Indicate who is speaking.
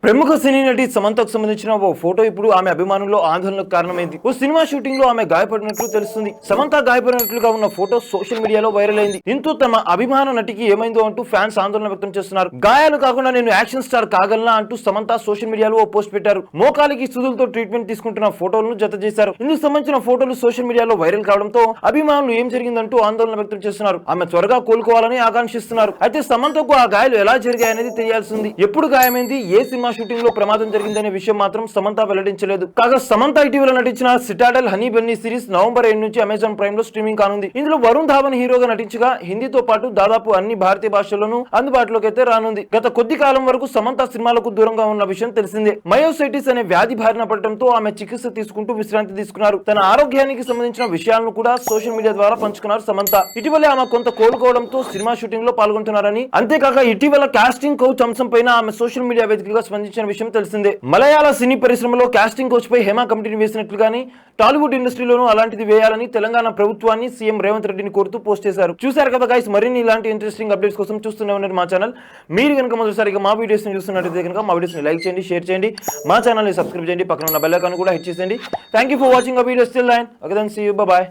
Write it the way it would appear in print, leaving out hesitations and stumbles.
Speaker 1: ప్రముఖ సినీ నటి సమంతకు సంబంధించిన ఓ ఫోటో ఇప్పుడు ఆమె అభిమానుల్లో ఆందోళనకు కారణమైంది. ఓ సినిమా షూటింగ్ లో ఆమె గాయపడినట్లు తెలుస్తుంది. సమంత గాయపడినట్లుగా ఉన్న ఫోటో సోషల్ మీడియాలో వైరల్ అయింది. దీంతో తమ అభిమాన నటికి ఏమైందో అంటూ ఫ్యాన్స్ ఆందోళన వ్యక్తం చేస్తున్నారు. గాయాలు కాకుండా నేను యాక్షన్ స్టార్ కాగలనా అంటూ సమంత సోషల్ మీడియాలో ఓ పోస్ట్ పెట్టారు. మోకాలికి సుదులతో ట్రీట్మెంట్ తీసుకుంటున్న ఫోటోలను జత చేశారు. ఇందుకు సంబంధించిన ఫోటోలు సోషల్ మీడియాలో వైరల్ కావడంతో అభిమానులు ఏం జరిగిందంటూ ఆందోళన వ్యక్తం చేస్తున్నారు. ఆమె త్వరగా కోలుకోవాలని ఆకాంక్షిస్తున్నారు. అయితే సమంతకు ఆ గాయాలు ఎలా జరిగాయనేది తెలియాల్సింది. ఎప్పుడు గాయమైంది, ఏ సినిమా షూటింగ్ లో ప్రమాదం జరిగిందనే విషయం మాత్రం సమంత వెల్లడించలేదు. కాగా సమంత ఇటీవల నటించిన Citadel honey Bunny series November 7 నుంచి అమెజాన్ ప్రైమ్ లో స్ట్రీమింగ్ కానుంది. ఇందులో వరుణ్ ధావన్ హీరోగా నటించగా హిందీతో పాటు దాదాపు అన్ని భారతీయ భాషల్లోనూ అందుబాటులోకి అయితే రానుంది. గత కొద్ది కాలం వరకు సమంత సినిమాలకు దూరంగా ఉన్న విషయం తెలిసిందే. మయోసైటిస్ అనే వ్యాధి బారిన పడటంతో ఆమె చికిత్స తీసుకుంటూ విశ్రాంతి తీసుకున్నారు. తన ఆరోగ్యానికి సంబంధించిన విషయాలను కూడా సోషల్ మీడియా ద్వారా పంచుకున్నారు సమంత. ఇటీవలే ఆమె కొంత కోలుకోవడంతో సినిమా షూటింగ్ లో పాల్గొంటున్నారని, అంతేకాక ఇటీవల కాస్టింగ్ కౌచ్ అంశం పైన ఆమె సోషల్ మీడియా వేదికగా స్పందించిన విషయం తెలిసిందే. మలయాళ సినీ పరిశ్రమలో కాస్టింగ్ కోచ్ పై హేమ కమిటీని వేసినట్లుగాని టాలీవుడ్ ఇండస్ట్రీలోనూ అలాంటిది వేయాలని తెలంగాణ ప్రభుత్వాన్ని సీఎం రేవంత్ రెడ్డిని కోరుతూ పోస్ట్ చేశారు. చూశారు కదా గైస్, మరిన్ని ఇలాంటి ఇంట్రెస్టింగ్ అప్డేట్స్ కోసం చూస్తూనే ఉన్నారు మా ఛానల్. మీరు కనుక మొదటిసారిగా మా వీడియోస్ ని చూస్తున్నట్లయితే కనుక మా వీడియోస్ ని లైక్ చేయండి, షేర్ చేయండి, మా ఛానల్ ని సబ్స్క్రైబ్ చేయండి, పక్కన ఉన్న బెల్ ఐకాన్ కూడా హిట్ చేయండి. Thank you for watching our videos. Till then, okay then, see you, bye by.